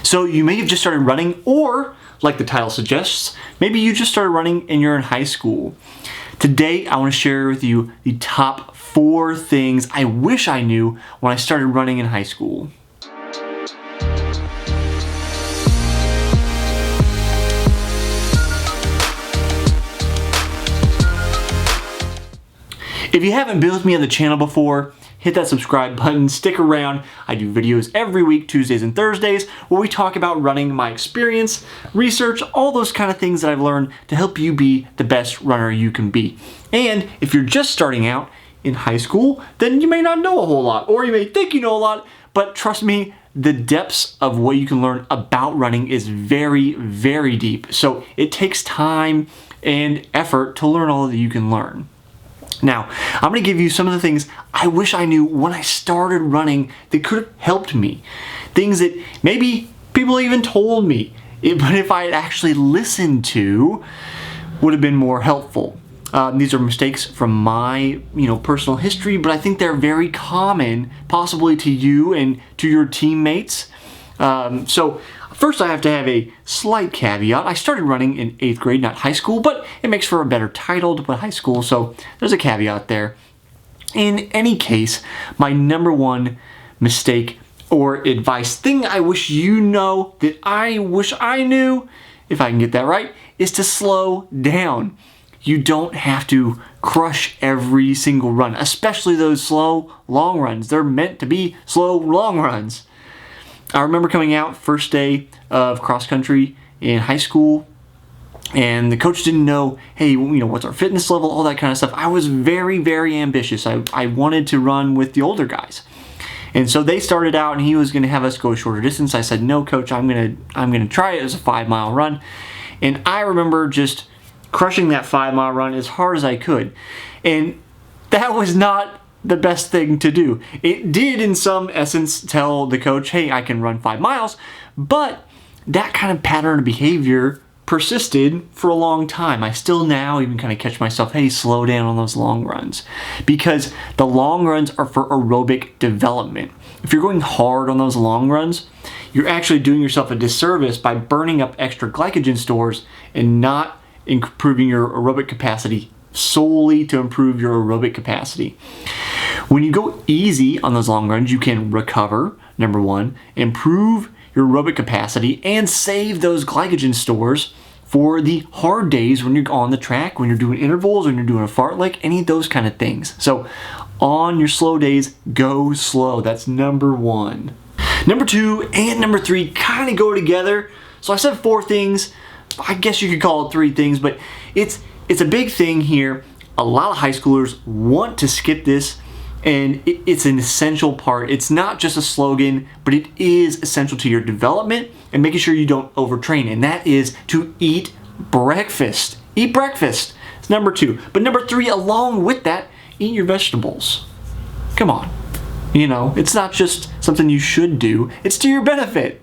So you may have just started running, or like the title suggests, maybe you just started running and you're in high school. Today, I want to share with you the top 4 things I wish I knew when I started running in high school. If you haven't been with me on the channel before, hit that subscribe button, stick around. I do videos every week, Tuesdays and Thursdays, where we talk about running, my experience, research, all those kind of things that I've learned to help you be the best runner you can be. And if you're just starting out in high school, then you may not know a whole lot, or you may think you know a lot, but trust me, the depths of what you can learn about running is very, very deep. So it takes time and effort to learn all that you can learn. Now, I'm going to give you some of the things I wish I knew when I started running that could have helped me. Things that maybe people even told me, but if I had actually listened to, would have been more helpful. These are mistakes from my personal history, but I think they're very common, possibly to you and to your teammates. So first I have to have a slight caveat. I started running in 8th grade, not high school, but it makes for a better title to put high school, so there's a caveat there. In any case, my number 1 mistake or advice, thing I wish you know that I wish I knew, if I can get that right, is to slow down. You don't have to crush every single run, especially those slow, long runs. They're meant to be slow, long runs. I remember coming out first day of cross country in high school, and the coach didn't know, hey, what's our fitness level, all that kind of stuff. I was very, very ambitious. I wanted to run with the older guys. And so they started out and he was going to have us go a shorter distance. I said, no, coach, I'm going to try it as a 5-mile run. And I remember just crushing that 5-mile run as hard as I could. And that was not the best thing to do. It did in some essence tell the coach, hey, I can run 5 miles, but that kind of pattern of behavior persisted for a long time. I still now even kind of catch myself, hey, slow down on those long runs, because the long runs are for aerobic development. If you're going hard on those long runs, you're actually doing yourself a disservice by burning up extra glycogen stores and not improving your aerobic capacity solely to improve your aerobic capacity. When you go easy on those long runs, you can recover, number 1, improve your aerobic capacity, and save those glycogen stores for the hard days when you're on the track, when you're doing intervals, when you're doing a fartlek, any of those kind of things. So on your slow days, go slow. That's number 1. Number 2 and number 3 kind of go together. So I said 4 things. I guess you could call it 3 things, but it's a big thing here. A lot of high schoolers want to skip this, and it's an essential part. It's not just a slogan, but it is essential to your development and making sure you don't overtrain, and that is to eat breakfast. Eat breakfast. It's number 2. But number 3, along with that, eat your vegetables. Come on. It's not just something you should do. It's to your benefit.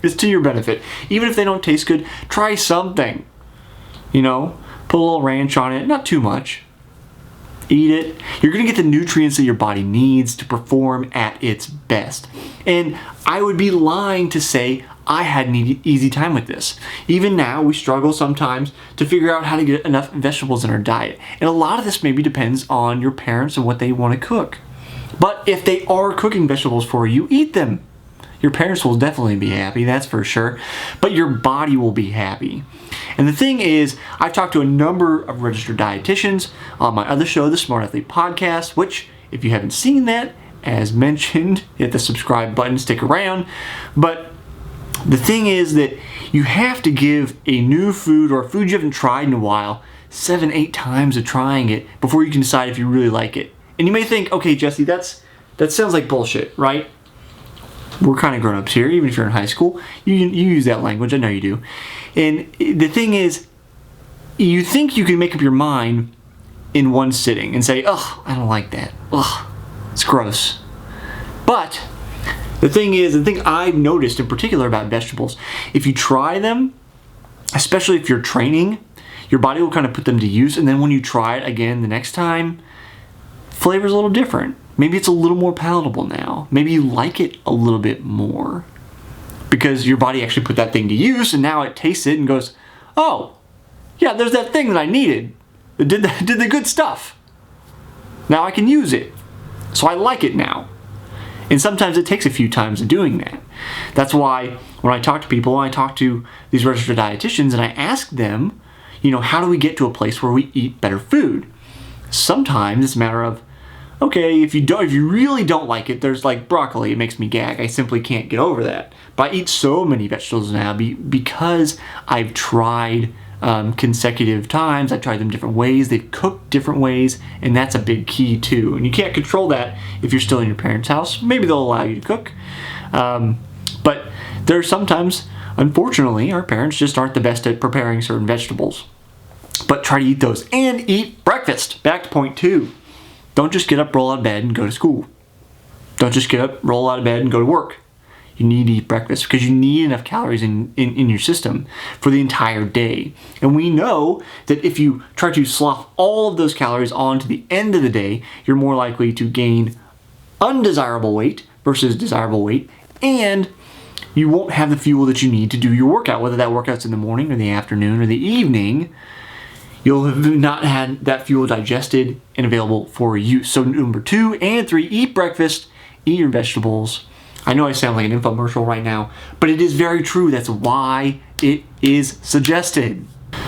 It's to your benefit. Even if they don't taste good, try something. Put a little ranch on it, not too much. Eat it. You're going to get the nutrients that your body needs to perform at its best. And I would be lying to say I had an easy time with this. Even now, we struggle sometimes to figure out how to get enough vegetables in our diet. And a lot of this maybe depends on your parents and what they want to cook. But if they are cooking vegetables for you, eat them. Your parents will definitely be happy, that's for sure, but your body will be happy. And the thing is, I've talked to a number of registered dietitians on my other show, the Smart Athlete Podcast, which, if you haven't seen that, as mentioned, hit the subscribe button, stick around. But the thing is that you have to give a new food or a food you haven't tried in a while 7-8 times of trying it before you can decide if you really like it. And you may think, okay, Jesse, that sounds like bullshit, right? We're kind of grown-ups here, even if you're in high school. You use that language, I know you do. And the thing is, you think you can make up your mind in one sitting and say, ugh, I don't like that. Ugh, it's gross. But the thing is, the thing I've noticed in particular about vegetables, if you try them, especially if you're training, your body will kind of put them to use, and then when you try it again the next time, flavor's a little different. Maybe it's a little more palatable now. Maybe you like it a little bit more. because your body actually put that thing to use, and now it tastes it and goes, oh, yeah, there's that thing that I needed. It did the good stuff. Now I can use it. So I like it now. And sometimes it takes a few times of doing that. That's why when I talk to people, I talk to these registered dietitians and I ask them, how do we get to a place where we eat better food? Sometimes it's a matter of, okay, if you really don't like it, there's like broccoli, it makes me gag. I simply can't get over that. But I eat so many vegetables now because I've tried consecutive times. I've tried them different ways. They've cooked different ways, and that's a big key too. And you can't control that if you're still in your parents' house. Maybe they'll allow you to cook. But there are sometimes, unfortunately, our parents just aren't the best at preparing certain vegetables. But try to eat those and eat breakfast. Back to point 2. Don't just get up, roll out of bed, and go to school. Don't just get up, roll out of bed, and go to work. You need to eat breakfast because you need enough calories in your system for the entire day. And we know that if you try to slough all of those calories on to the end of the day, you're more likely to gain undesirable weight versus desirable weight, and you won't have the fuel that you need to do your workout, whether that workout's in the morning or the afternoon or the evening. You'll have not had that fuel digested and available for use. So number 2 and 3, eat breakfast, eat your vegetables. I know I sound like an infomercial right now, but it is very true. That's why it is suggested.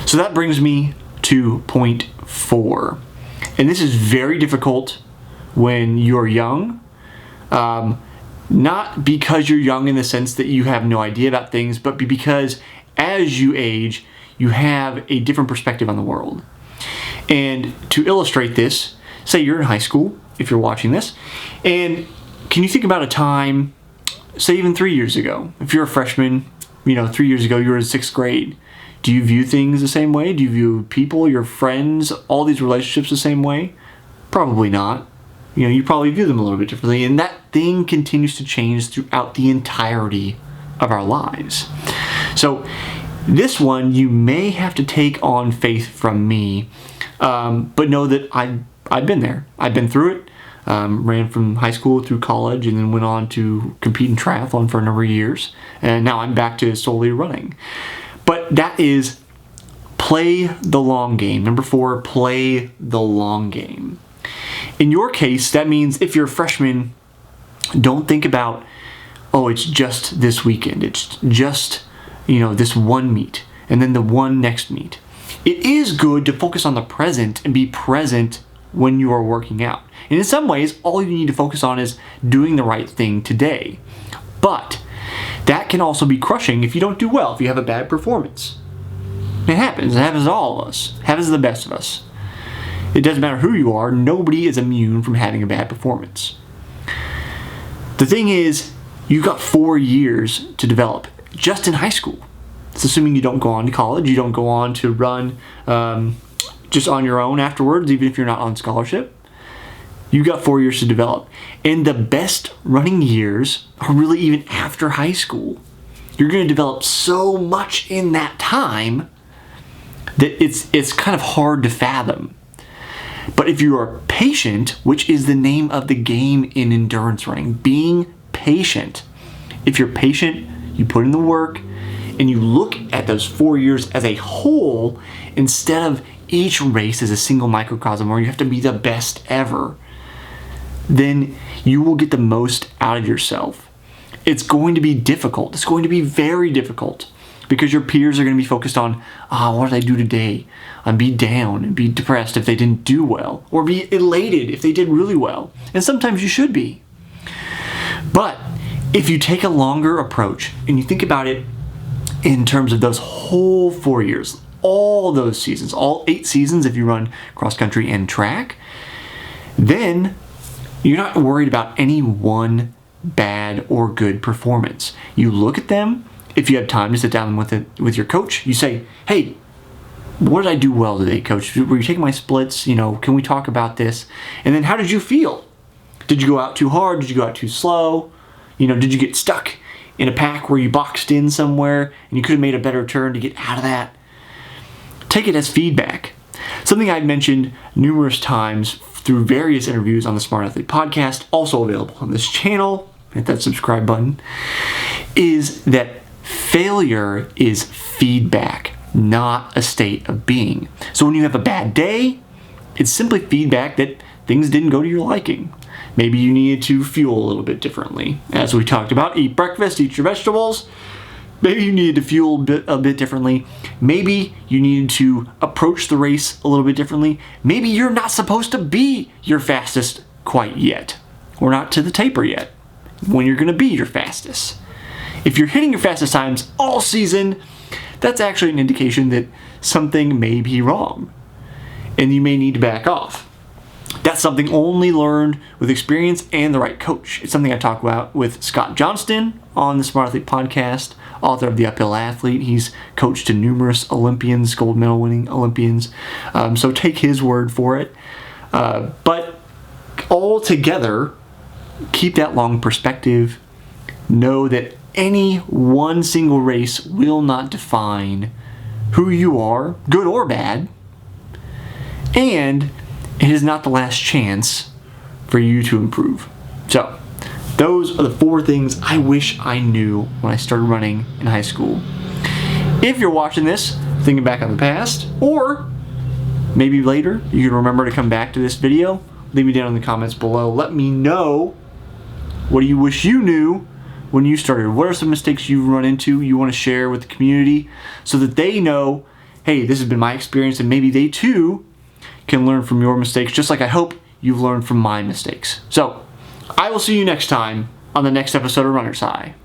So that brings me to point 4. And this is very difficult when you're young. Not because you're young in the sense that you have no idea about things, but because as you age, you have a different perspective on the world. And to illustrate this, say you're in high school, if you're watching this, and can you think about a time, say even 3 years ago, if you're a freshman, 3 years ago you were in 6th grade, do you view things the same way? Do you view people, your friends, all these relationships the same way? Probably not. You probably view them a little bit differently, and that thing continues to change throughout the entirety of our lives. So this one you may have to take on faith from me, but know that I've been there. I've been through it. Ran from high school through college and then went on to compete in triathlon for a number of years. And now I'm back to solely running. But that is play the long game. Number 4, play the long game. In your case, that means if you're a freshman, don't think about, oh, it's just this weekend. It's just, this one meet and then the one next meet. It is good to focus on the present and be present when you are working out. And in some ways, all you need to focus on is doing the right thing today. But that can also be crushing if you don't do well, if you have a bad performance. It happens. It happens to all of us. It happens to the best of us. It doesn't matter who you are. Nobody is immune from having a bad performance. The thing is, you've got 4 years to develop just in high school. It's assuming you don't go on to college, you don't go on to run just on your own afterwards, even if you're not on scholarship. You've got 4 years to develop. And the best running years are really even after high school. You're going to develop so much in that time that it's kind of hard to fathom. But if you are patient, which is the name of the game in endurance running, being patient. If you're patient, you put in the work, and you look at those 4 years as a whole instead of each race as a single microcosm where you have to be the best ever, then you will get the most out of yourself. It's going to be difficult. It's going to be very difficult because your peers are going to be focused on, what did I do today? And be down and be depressed if they didn't do well, or be elated if they did really well. And sometimes you should be. But if you take a longer approach and you think about it in terms of those whole 4 years, all those seasons, all 8 seasons if you run cross country and track, then you're not worried about any one bad or good performance. You look at them. If you have time to sit down with your coach, you say, hey, what did I do well today, coach? Were you taking my splits? Can we talk about this? And then how did you feel? Did you go out too hard? Did you go out too slow? Did you get stuck in a pack where you boxed in somewhere and you could have made a better turn to get out of that? Take it as feedback. Something I've mentioned numerous times through various interviews on the Smart Athlete podcast, also available on this channel. Hit that subscribe button. is that failure is feedback, not a state of being. So when you have a bad day, it's simply feedback that things didn't go to your liking. Maybe you needed to fuel a little bit differently. As we talked about, eat breakfast, eat your vegetables. Maybe you needed to fuel a bit differently. Maybe you needed to approach the race a little bit differently. Maybe you're not supposed to be your fastest quite yet. We're not to the taper yet, when you're going to be your fastest. If you're hitting your fastest times all season, that's actually an indication that something may be wrong, and you may need to back off. That's something only learned with experience and the right coach. It's something I talk about with Scott Johnston on the Smart Athlete podcast, author of The Uphill Athlete. He's coached to numerous Olympians, gold medal winning Olympians. So take his word for it. But all together, keep that long perspective. Know that any one single race will not define who you are, good or bad. And it is not the last chance for you to improve. So, those are the 4 things I wish I knew when I started running in high school. If you're watching this, thinking back on the past, or maybe later, you can remember to come back to this video, leave me down in the comments below. Let me know, what do you wish you knew when you started? What are some mistakes you've run into you want to share with the community so that they know, hey, this has been my experience, and maybe they too can learn from your mistakes, just like I hope you've learned from my mistakes. So, I will see you next time on the next episode of Runner's High.